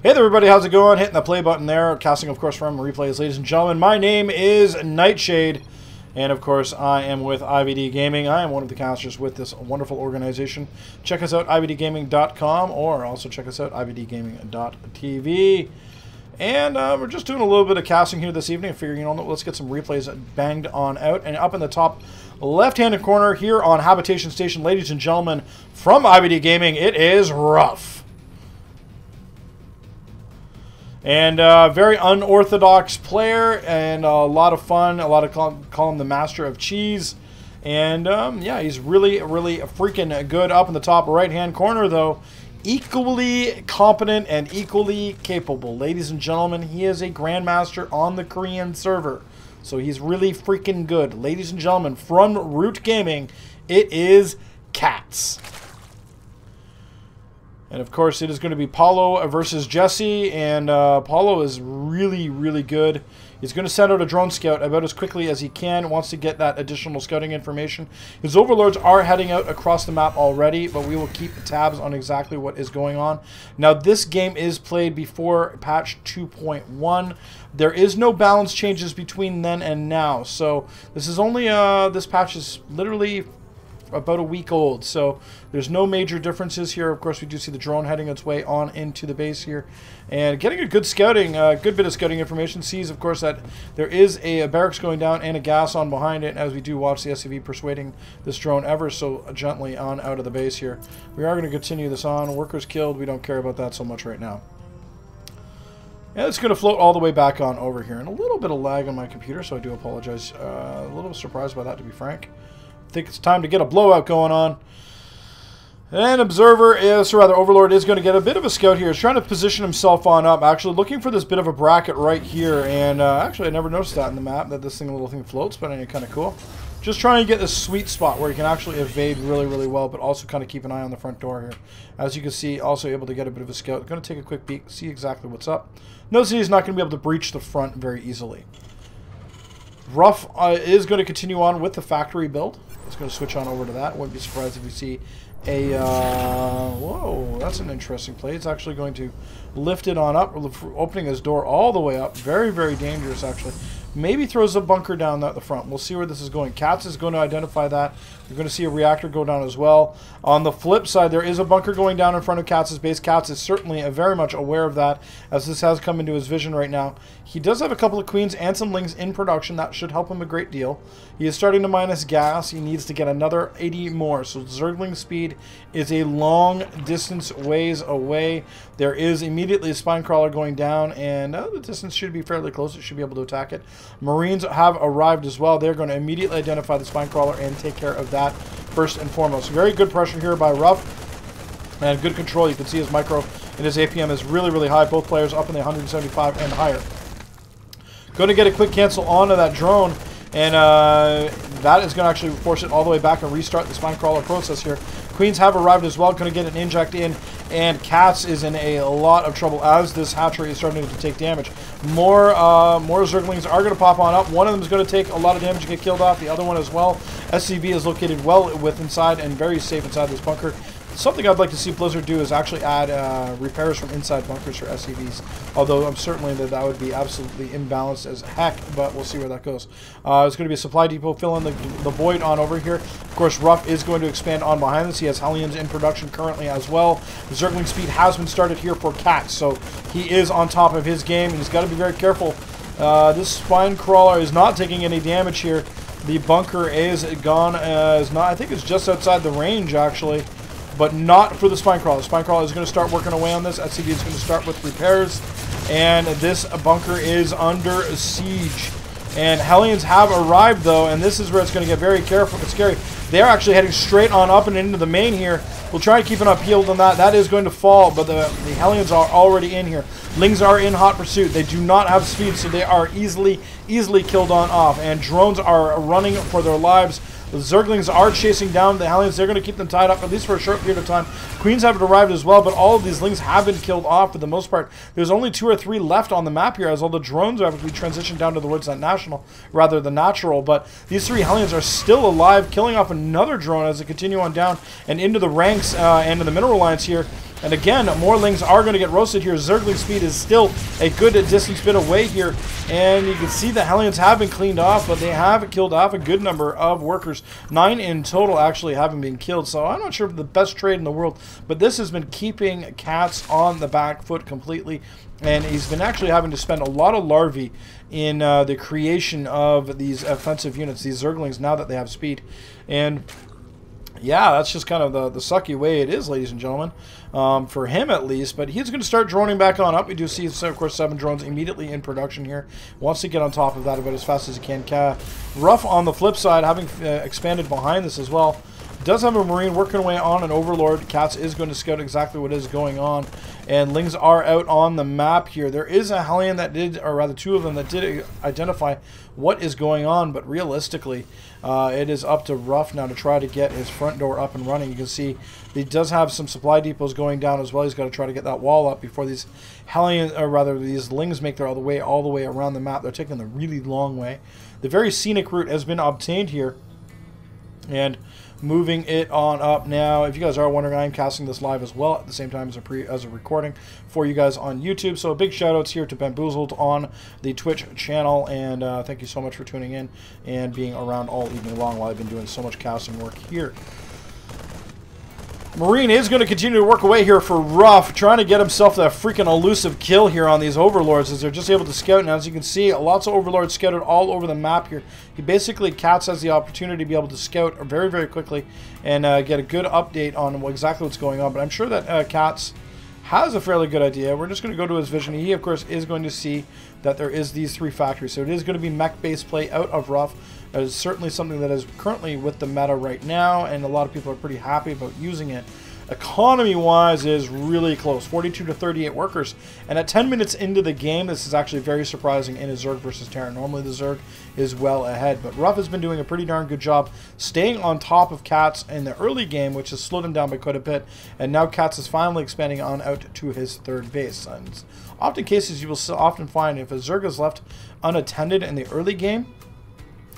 Hey there everybody, how's it going? Hitting the play button there, casting of course from replays, ladies and gentlemen. My name is Nightshade, and of course I am with IvD Gaming. I am one of the casters with this wonderful organization. Check us out, ivdgaming.com, or also check us out, ivdgaming.tv. And we're just doing a little bit of casting here this evening. I figure, you know, let's get some replays banged on out. And up in the top left-handed corner here on Habitation Station, ladies and gentlemen, from IvD Gaming, it is Ruff. And very unorthodox player, and a lot of fun. A lot of call him the master of cheese. And yeah, he's really, really freaking good. Up in the top right-hand corner, though, equally competent and equally capable. Ladies and gentlemen, he is a grandmaster on the Korean server. So he's really freaking good. Ladies and gentlemen, from Root Gaming, it is Catz. And of course, it is going to be Paulo versus Jesse, and Paulo is really, really good. He's going to send out a drone scout about as quickly as he can, wants to get that additional scouting information. His overlords are heading out across the map already, but we will keep tabs on exactly what is going on. Now, this game is played before patch 2.1. There is no balance changes between then and now, so this is only, this patch is literally about a week old, so there's no major differences here. Of course, we do see the drone heading its way on into the base here and getting a good scouting, good bit of scouting information. Sees, of course, that there is a barracks going down and a gas on behind it, as we do watch the SCV persuading this drone ever so gently on out of the base here. We are going to continue this on. Workers killed, we don't care about that so much right now. And it's going to float all the way back on over here. And a little bit of lag on my computer, so I do apologize. A little surprised by that, to be frank. I think it's time to get a blowout going on. And Observer is, or rather Overlord is going to get a bit of a scout here. He's trying to position himself on up, actually looking for this bit of a bracket right here. And actually I never noticed that in the map, that this little thing floats, but anyway, kind of cool. Just trying to get this sweet spot where you can actually evade really, really well, but also kind of keep an eye on the front door here. As you can see, also able to get a bit of a scout. Going to take a quick peek, see exactly what's up. Notice he's not going to be able to breach the front very easily. Ruff is going to continue on with the factory build. It's going to switch on over to that. Wouldn't be surprised if we see a... whoa, that's an interesting play. It's actually going to lift it on up, opening his door all the way up. Very, very dangerous, actually. Maybe throws a bunker down at the front. We'll see where this is going. Catz is going to identify that. You're going to see a reactor go down as well. On the flip side, there is a bunker going down in front of Katz's base. Catz is certainly very much aware of that, as this has come into his vision right now. He does have a couple of queens and some lings in production. That should help him a great deal. He is starting to minus gas. He needs to get another 80 more. So Zergling speed is a long distance ways away. There is immediately a spine crawler going down, and the distance should be fairly close. It should be able to attack it. Marines have arrived as well. They're going to immediately identify the spine crawler and take care of that first and foremost. Very good pressure here by Ruff, and good control. You can see his micro and his APM is really, really high. Both players up in the 175 and higher. Going to get a quick cancel onto that drone, and that is going to actually force it all the way back and restart the spine crawler process here. Queens have arrived as well, going to get an inject in, and Catz is in a lot of trouble as this hatchery is starting to take damage. More Zerglings are going to pop on up. One of them is going to take a lot of damage and get killed off. The other one as well. SCV is located well inside and very safe inside this bunker. Something I'd like to see Blizzard do is actually add repairs from inside bunkers for SCVs. Although I'm certainly that would be absolutely imbalanced as heck, but we'll see where that goes. It's going to be a supply depot, fill in the void on over here. Of course, Ruff is going to expand on behind this. He has Hellions in production currently as well. The Zergling speed has been started here for Catz, so he is on top of his game, and he's got to be very careful. This spine crawler is not taking any damage here. The bunker is gone. I think it's just outside the range, actually. But not for the spine crawler. The spine crawler is going to start working away on this. SCV is going to start with repairs. And this bunker is under siege. And Hellions have arrived, though, and this is where it's going to get very careful and scary. They're actually heading straight on up and into the main here. We'll try and keep an upheaval on that. That is going to fall, but the Hellions are already in here. Lings are in hot pursuit. They do not have speed, so they are easily killed on off. And drones are running for their lives. The Zerglings are chasing down the Hellions. They're going to keep them tied up, at least for a short period of time. Queens have arrived as well, but all of these Lings have been killed off for the most part. There's only 2 or 3 left on the map here, as all the drones have actually transitioned down to the woods, rather the natural. But these 3 Hellions are still alive, killing off another drone as they continue on down and into the ranks and in the mineral lines here. And again, more Lings are going to get roasted here. Zergling's speed is still a good distance bit away here. And you can see the Hellions have been cleaned off, but they have killed off a good number of workers. 9 in total actually haven't been killed. So I'm not sure if the best trade in the world, but this has been keeping Catz on the back foot completely. And he's been actually having to spend a lot of larvae in the creation of these offensive units, these Zerglings, now that they have speed. And yeah, that's just kind of the sucky way it is, ladies and gentlemen, for him at least. But he's going to start droning back on up. We do see, of course, 7 drones immediately in production here. Wants to get on top of that about as fast as he can. Ruff, on the flip side, having expanded behind this as well, does have a Marine working away on an Overlord. Catz is going to scout exactly what is going on. And Lings are out on the map here. There is a Hellion that did, or rather 2 of them, that did identify what is going on. But realistically, it is up to Ruff now to try to get his front door up and running. You can see he does have some supply depots going down as well. He's got to try to get that wall up before these Hellions, or rather these Lings, make their all the way around the map. They're taking the really long way. The very scenic route has been obtained here. And moving it on up now. If you guys are wondering, I am casting this live as well at the same time as a recording for you guys on YouTube. So big shout outs here to Bamboozled on the Twitch channel, and thank you so much for tuning in and being around all evening long while I've been doing so much casting work here. Marine is going to continue to work away here for Ruff, trying to get himself that freaking elusive kill here on these Overlords as they're just able to scout. And as you can see, lots of Overlords scouted all over the map here. Catz has the opportunity to be able to scout very, very quickly and get a good update on exactly what's going on. But I'm sure that Catz has a fairly good idea. We're just going to go to his vision. He, of course, is going to see that there is these 3 factories. So it is going to be mech-based play out of Ruff. That is certainly something that is currently with the meta right now, and a lot of people are pretty happy about using it. Economy-wise is really close, 42 to 38 workers. And at 10 minutes into the game, this is actually very surprising in a Zerg versus Terran. Normally the Zerg is well ahead, but Ruff has been doing a pretty darn good job staying on top of Catz in the early game, which has slowed him down by quite a bit. And now Catz is finally expanding on out to his 3rd base. And often cases you will often find if a Zerg is left unattended in the early game,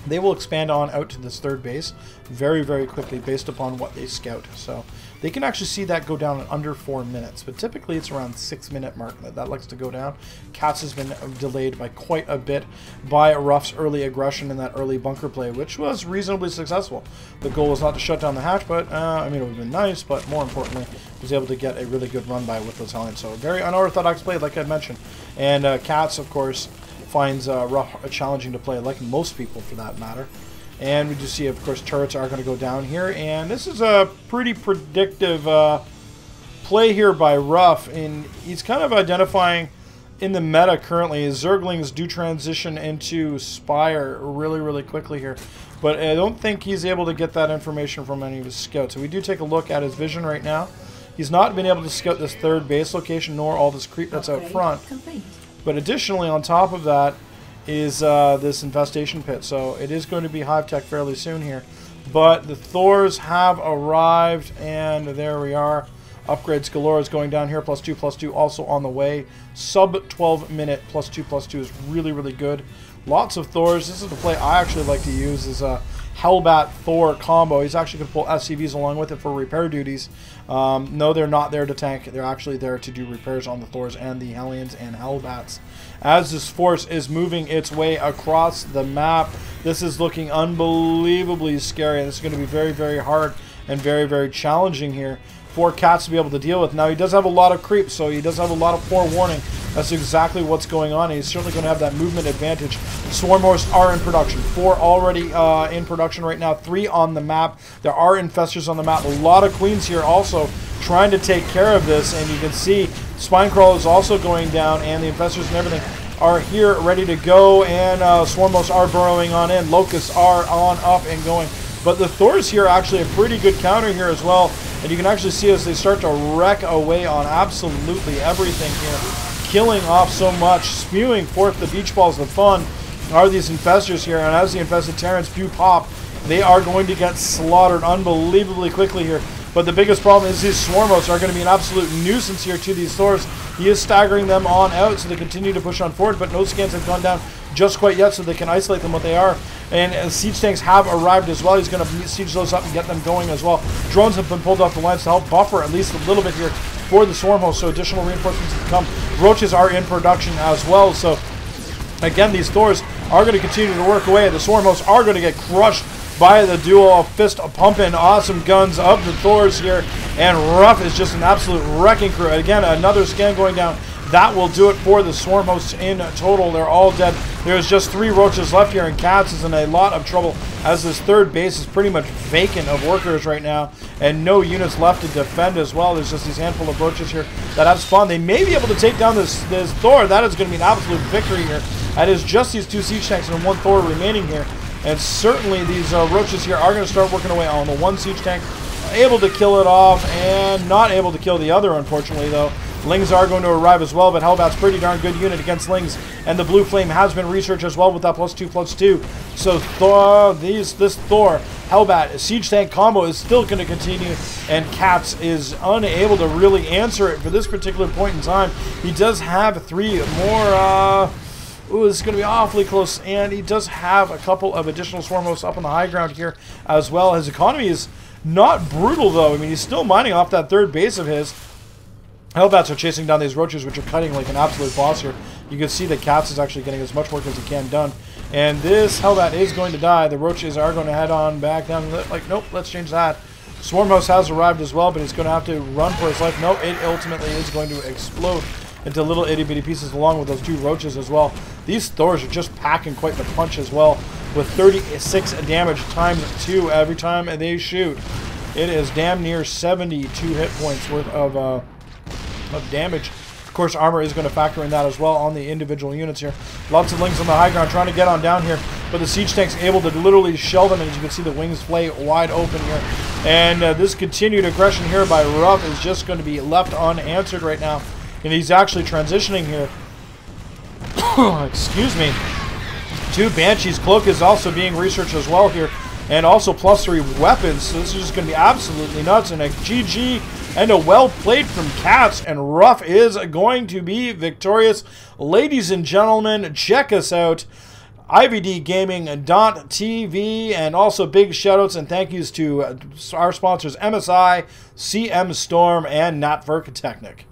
they will expand on out to this 3rd base very, very quickly based upon what they scout. So they can actually see that go down in under 4 minutes, but typically it's around 6-minute mark that likes to go down. Catz has been delayed by quite a bit by Ruff's early aggression in that early bunker play, which was reasonably successful. The goal was not to shut down the hatch, but I mean, it would have been nice, but more importantly, was able to get a really good run by with those Hellions. So very unorthodox play, like I mentioned. And Catz, of course, finds Ruff challenging to play, like most people for that matter. And we do see, of course, turrets are going to go down here. And this is a pretty predictive play here by Ruff. And he's kind of identifying in the meta currently, Zerglings do transition into Spire really, really quickly here. But I don't think he's able to get that information from any of his scouts. So we do take a look at his vision right now. He's not been able to scout this 3rd base location, nor all this creep that's out front. But additionally, on top of that, is this infestation pit. So it is going to be hive tech fairly soon here. But the Thors have arrived, and there we are. Upgrades galore is going down here. +2/+2 also on the way. Sub 12 minute +2/+2 is really, really good. Lots of Thors. This is the play I actually like to use, is a Hellbat Thor combo. He's actually going to pull SCVs along with it for repair duties. No, they're not there to tank. They're actually there to do repairs on the Thors and the Hellions and Hellbats. As this force is moving its way across the map, this is looking unbelievably scary. And this is going to be very, very hard and very, very challenging here for Catz to be able to deal with. Now, he does have a lot of creep, so he does have a lot of forewarning. That's exactly what's going on. He's certainly going to have that movement advantage. Swarm Horse are in production. 4 already in production right now. 3 on the map. There are infestors on the map. A lot of queens here also trying to take care of this. And you can see Spinecrawl is also going down, and the infestors and everything are here ready to go. And Swarm Horse are burrowing on in. Locusts are on up and going. But the Thors here are actually a pretty good counter here as well. And you can actually see as they start to wreck away on absolutely everything here. Killing off so much, spewing forth the beach balls of fun are these infestors here. And as the infested Terrans do pop, they are going to get slaughtered unbelievably quickly here. But the biggest problem is these Swarmos are going to be an absolute nuisance here to these Thors. He is staggering them on out, so they continue to push on forward, but no scans have gone down just quite yet, so they can isolate them what they are. And siege tanks have arrived as well. He's going to siege those up and get them going as well. Drones have been pulled off the lines to help buffer at least a little bit here for the Swarm host, so additional reinforcements to come. Roaches are in production as well, so again, these Thors are going to continue to work away. The Swarm hosts are going to get crushed by the duo of fist pumping awesome guns of the Thors here, and Ruff is just an absolute wrecking crew. Again, another scan going down. That will do it for the Swarm hosts in total. They're all dead. There's just 3 roaches left here, and Catz is in a lot of trouble as this third base is pretty much vacant of workers right now, and no units left to defend as well. There's just these handful of roaches here that have spawned. They may be able to take down this Thor. That is going to be an absolute victory here. It is just these 2 siege tanks and 1 Thor remaining here. And certainly these roaches here are going to start working away on the 1 siege tank. Able to kill it off and not able to kill the other, unfortunately, though. Lings are going to arrive as well, but Hellbat's pretty darn good unit against Lings. And the Blue Flame has been researched as well with that +2/+2. So this Thor Hellbat Siege Tank combo is still going to continue, and Catz is unable to really answer it for this particular point in time. He does have 3 more... Ooh, this is going to be awfully close, and he does have a couple of additional Swarm hosts up on the high ground here as well. His economy is not brutal, though. I mean, he's still mining off that third base of his. Hellbats are chasing down these roaches, which are cutting like an absolute boss here. You can see that Catz is actually getting as much work as he can done. And this Hellbat is going to die. The roaches are going to head on back down. Like, nope, let's change that. Swarm host has arrived as well, but he's going to have to run for his life. Nope, it ultimately is going to explode into little itty-bitty pieces along with those 2 roaches as well. These Thors are just packing quite the punch as well, with 36 damage times 2 every time they shoot. It is damn near 72 hit points worth of damage. Of course, armor is going to factor in that as well on the individual units here. Lots of Lings on the high ground trying to get on down here, but the siege tank's able to literally shell them, and as you can see, the wings flay wide open here. And this continued aggression here by Ruff is just going to be left unanswered right now. And he's actually transitioning here. Excuse me. 2 Banshees. Cloak is also being researched as well here. And also +3 weapons. So this is just going to be absolutely nuts. And a GG and a well played from Catz. And Ruff is going to be victorious. Ladies and gentlemen, check us out. IvDgaming.tv, and also big shoutouts and thank yous to our sponsors MSI, CM Storm, and Natverk Technic.